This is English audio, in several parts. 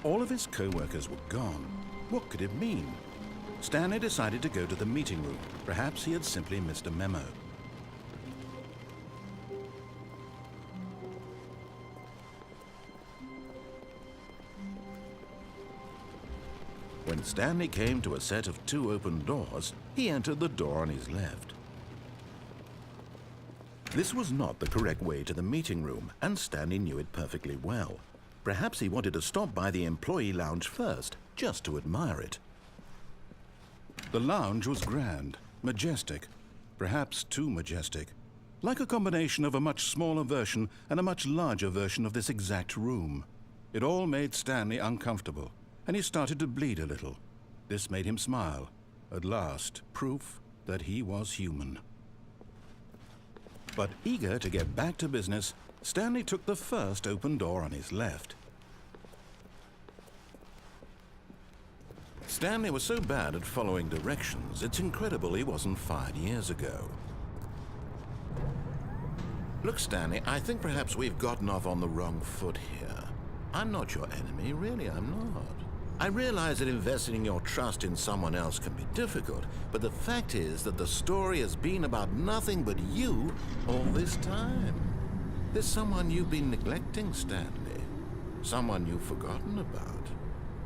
All of his co-workers were gone. What could it mean? Stanley decided to go to the meeting room. Perhaps he had simply missed a memo. When Stanley came to a set of 2 open doors, he entered the door on his left. This was not the correct way to the meeting room, and Stanley knew it perfectly well. Perhaps he wanted to stop by the employee lounge first, just to admire it. The lounge was grand, majestic, perhaps too majestic, like a combination of a much smaller version and a much larger version of this exact room. It all made Stanley uncomfortable, and he started to bleed a little. This made him smile. At last, proof that he was human. But eager to get back to business, Stanley took the first open door on his left. Stanley was so bad at following directions, it's incredible he wasn't fired years ago. Look, Stanley, I think perhaps we've gotten off on the wrong foot here. I'm not your enemy, really, I'm not. I realize that investing your trust in someone else can be difficult, but the fact is that the story has been about nothing but you all this time. There's someone you've been neglecting, Stanley. Someone you've forgotten about.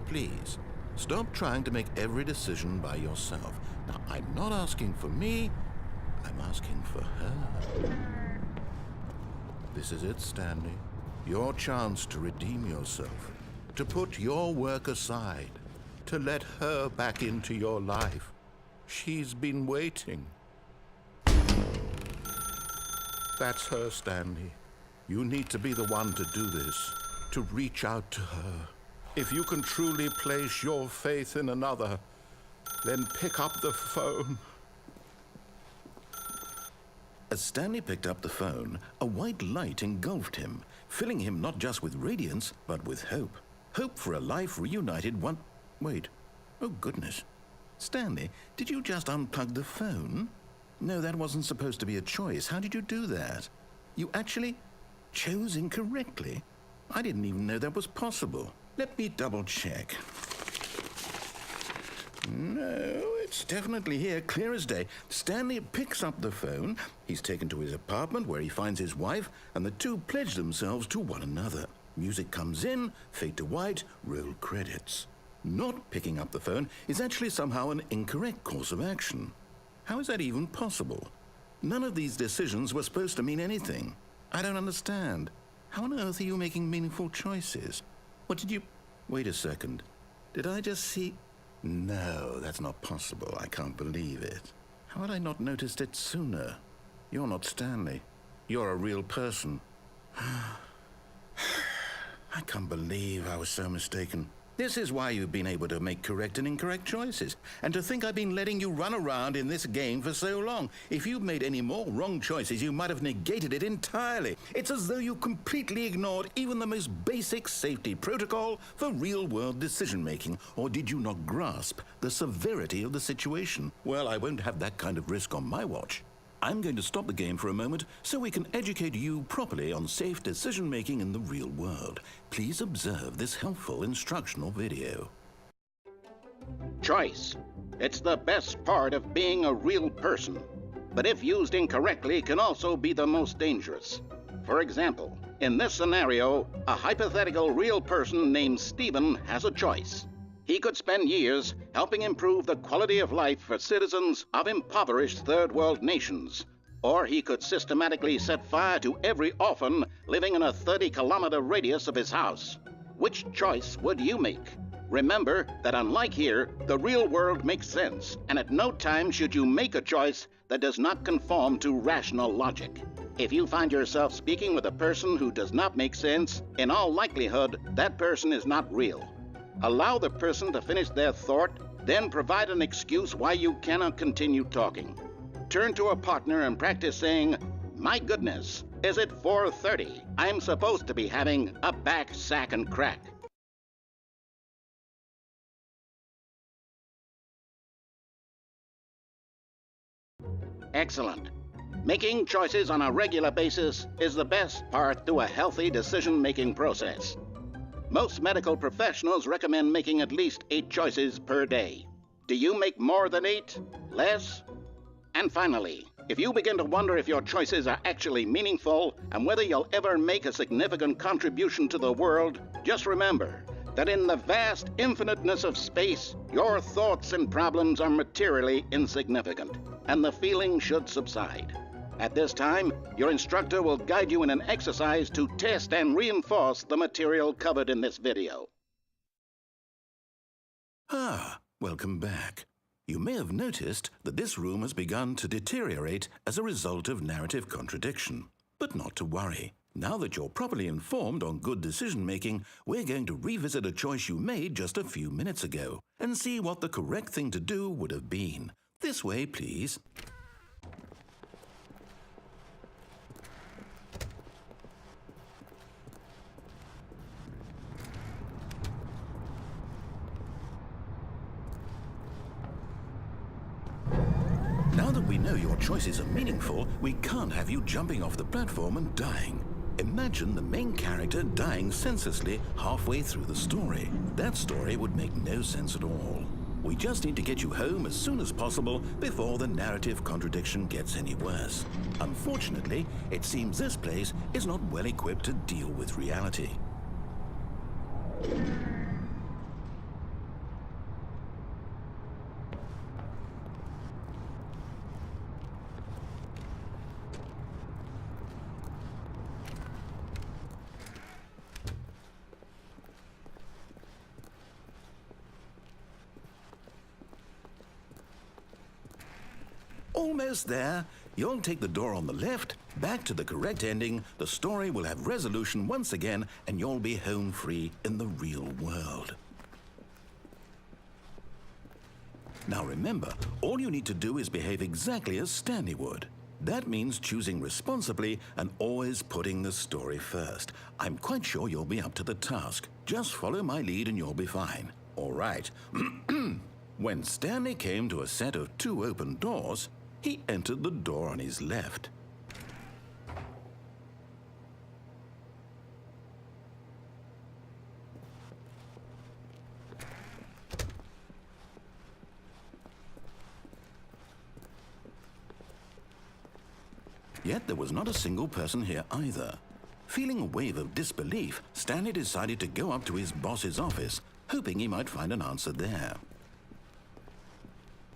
Please, stop trying to make every decision by yourself. Now, I'm not asking for me, I'm asking for her. This is it, Stanley. Your chance to redeem yourself. To put your work aside, to let her back into your life. She's been waiting. That's her, Stanley. You need to be the one to do this, to reach out to her. If you can truly place your faith in another, then pick up the phone. As Stanley picked up the phone, a white light engulfed him, filling him not just with radiance, but with hope. Hope for a life reunited one... Wait. Oh, goodness. Stanley, did you just unplug the phone? No, that wasn't supposed to be a choice. How did you do that? You actually chose incorrectly? I didn't even know that was possible. Let me double-check. No, it's definitely here, clear as day. Stanley picks up the phone. He's taken to his apartment where he finds his wife, and the two pledge themselves to one another. Music comes in, fade to white, roll credits. Not picking up the phone is actually somehow an incorrect course of action. How is that even possible? None of these decisions were supposed to mean anything. I don't understand. How on earth are you making meaningful choices? What did you... Wait a second. Did I just see... No, that's not possible. I can't believe it. How had I not noticed it sooner? You're not Stanley. You're a real person. I can't believe I was so mistaken. This is why you've been able to make correct and incorrect choices. And to think I've been letting you run around in this game for so long. If you'd made any more wrong choices, you might have negated it entirely. It's as though you completely ignored even the most basic safety protocol for real-world decision-making. Or did you not grasp the severity of the situation? Well, I won't have that kind of risk on my watch. I'm going to stop the game for a moment so we can educate you properly on safe decision-making in the real world. Please observe this helpful instructional video. Choice. It's the best part of being a real person, but if used incorrectly can also be the most dangerous. For example, in this scenario, a hypothetical real person named Stephen has a choice. He could spend years helping improve the quality of life for citizens of impoverished third world nations. Or he could systematically set fire to every orphan living in a 30-kilometer radius of his house. Which choice would you make? Remember that unlike here, the real world makes sense, and at no time should you make a choice that does not conform to rational logic. If you find yourself speaking with a person who does not make sense, in all likelihood, that person is not real. Allow the person to finish their thought, then provide an excuse why you cannot continue talking. Turn to a partner and practice saying, "My goodness, is it 4:30? I'm supposed to be having a back, sack, and crack." Excellent. Making choices on a regular basis is the best part to a healthy decision-making process. Most medical professionals recommend making at least 8 choices per day. Do you make more than 8? Less? And finally, if you begin to wonder if your choices are actually meaningful and whether you'll ever make a significant contribution to the world, just remember that in the vast infiniteness of space, your thoughts and problems are materially insignificant, and the feeling should subside. At this time, your instructor will guide you in an exercise to test and reinforce the material covered in this video. Welcome back. You may have noticed that this room has begun to deteriorate as a result of narrative contradiction. But not to worry. Now that you're properly informed on good decision-making, we're going to revisit a choice you made just a few minutes ago and see what the correct thing to do would have been. This way, please. Now that we know your choices are meaningful, we can't have you jumping off the platform and dying. Imagine the main character dying senselessly halfway through the story. That story would make no sense at all. We just need to get you home as soon as possible before the narrative contradiction gets any worse. Unfortunately, it seems this place is not well equipped to deal with reality. Almost there. You'll take the door on the left, back to the correct ending, the story will have resolution once again, and you'll be home free in the real world. Now remember, all you need to do is behave exactly as Stanley would. That means choosing responsibly and always putting the story first. I'm quite sure you'll be up to the task. Just follow my lead and you'll be fine. All right. When Stanley came to a set of 2 open doors, he entered the door on his left. Yet there was not a single person here either. Feeling a wave of disbelief, Stanley decided to go up to his boss's office, hoping he might find an answer there.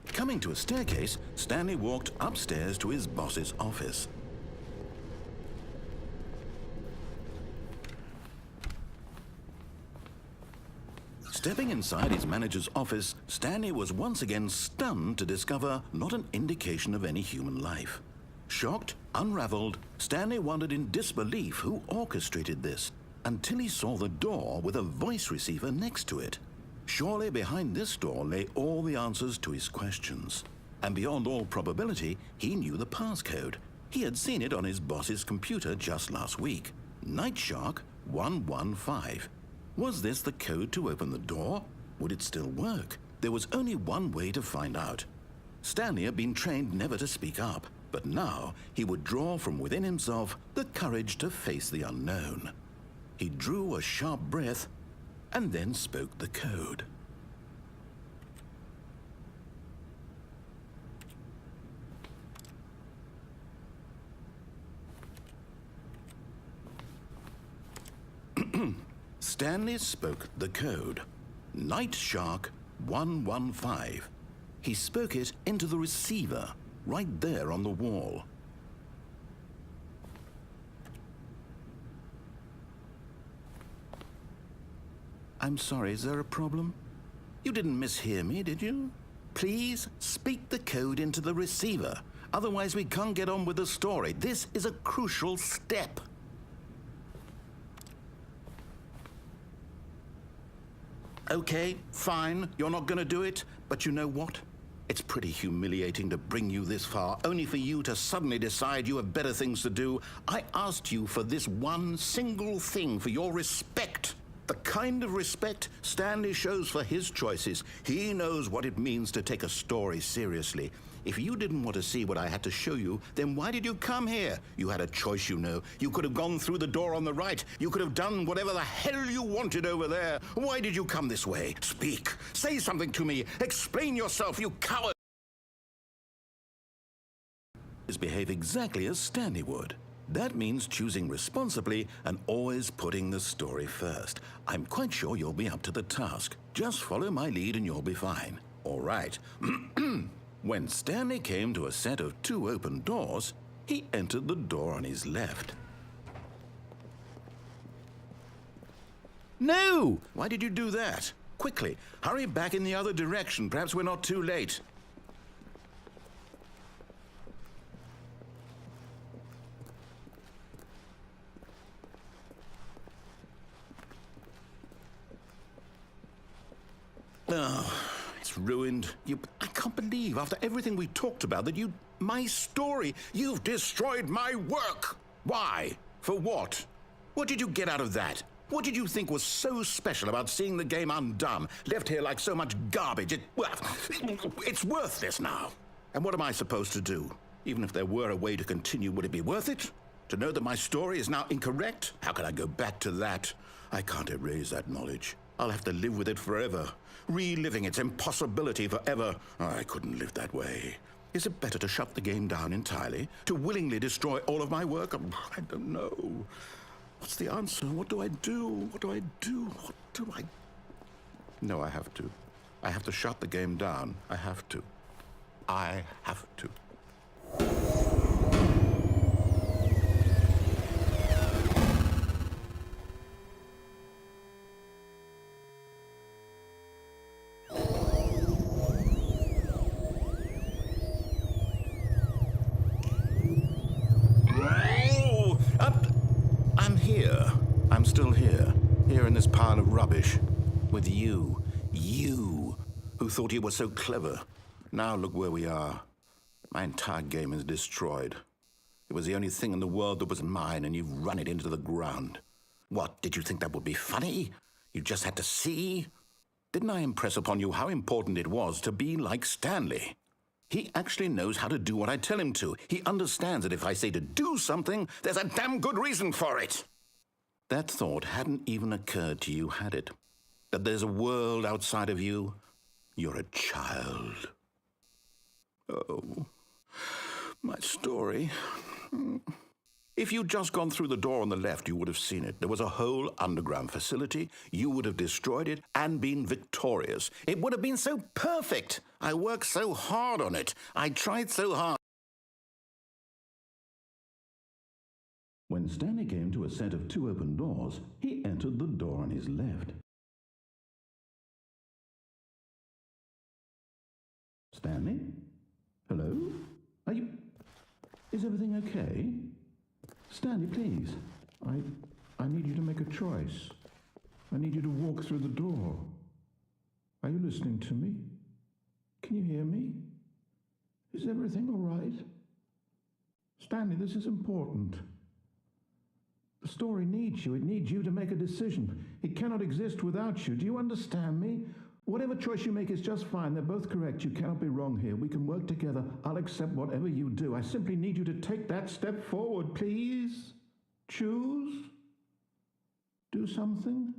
Coming to a staircase, Stanley walked upstairs to his boss's office. Stepping inside his manager's office, Stanley was once again stunned to discover not an indication of any human life. Shocked, unraveled, Stanley wondered in disbelief who orchestrated this, until he saw the door with a voice receiver next to it. Surely behind this door lay all the answers to his questions. And beyond all probability, he knew the passcode. He had seen it on his boss's computer just last week. Nightshark 115. Was this the code to open the door? Would it still work? There was only one way to find out. Stanley had been trained never to speak up, but now he would draw from within himself the courage to face the unknown. He drew a sharp breath and then spoke the code. Stanley spoke the code. Nightshark 115. He spoke it into the receiver, right there on the wall. I'm sorry, is there a problem? You didn't mishear me, did you? Please speak the code into the receiver. Otherwise, we can't get on with the story. This is a crucial step. Okay, fine, you're not going to do it, but you know what? It's pretty humiliating to bring you this far, only for you to suddenly decide you have better things to do. I asked you for this one single thing, for your respect. The kind of respect Stanley shows for his choices. He knows what it means to take a story seriously. If you didn't want to see what I had to show you, then why did you come here? You had a choice, you know. You could have gone through the door on the right. You could have done whatever the hell you wanted over there. Why did you come this way? Speak. Say something to me. Explain yourself, you coward. Behave exactly as Stanley would. That means choosing responsibly and always putting the story first. I'm quite sure you'll be up to the task. Just follow my lead and you'll be fine. All right. When Stanley came to a set of 2 open doors, he entered the door on his left. No! Why did you do that? Quickly, hurry back in the other direction. Perhaps we're not too late. Oh, it's ruined. I can't believe, after everything we talked about, that my story, you've destroyed my work. Why? For what? What did you get out of that? What did you think was so special about seeing the game undone, left here like so much garbage? It's worthless now. And what am I supposed to do? Even if there were a way to continue, would it be worth it? To know that my story is now incorrect? How can I go back to that? I can't erase that knowledge. I'll have to live with it forever, reliving its impossibility forever. I couldn't live that way. Is it better to shut the game down entirely? To willingly destroy all of my work? I don't know. What's the answer? What do I do? What do I do? What do I... No, I have to. I have to shut the game down. I have to. I have to. I'm still here in this pile of rubbish, with you, who thought you were so clever. Now look where we are. My entire game is destroyed. It was the only thing in the world that was mine, and you've run it into the ground. What, did you think that would be funny? You just had to see? Didn't I impress upon you how important it was to be like Stanley? He actually knows how to do what I tell him to. He understands that if I say to do something, there's a damn good reason for it. That thought hadn't even occurred to you, had it? That there's a world outside of you? You're a child. Oh, my story. If you'd just gone through the door on the left, you would have seen it. There was a whole underground facility. You would have destroyed it and been victorious. It would have been so perfect. I worked so hard on it. I tried so hard. When Stanley came to a set of 2 open doors, he entered the door on his left. Stanley? Hello? Is everything okay? Stanley, please. I need you to make a choice. I need you to walk through the door. Are you listening to me? Can you hear me? Is everything all right? Stanley, this is important. The story needs you. It needs you to make a decision. It cannot exist without you. Do you understand me? Whatever choice you make is just fine. They're both correct. You cannot be wrong here. We can work together. I'll accept whatever you do. I simply need you to take that step forward, please. Choose. Do something.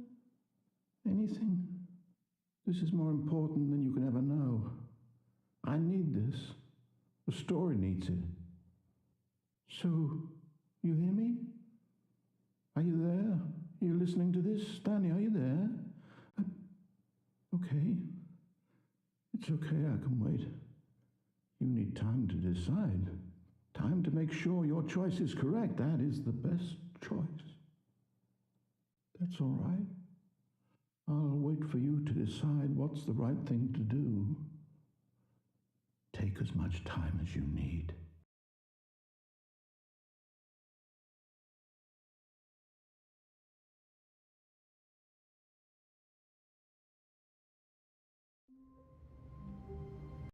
Anything. This is more important than you can ever know. I need this. The story needs it. So, you hear me? Are you there? Are you listening to this? Stanley, are you there? Okay. It's okay, I can wait. You need time to decide. Time to make sure your choice is correct. That is the best choice. That's all right. I'll wait for you to decide what's the right thing to do. Take as much time as you need.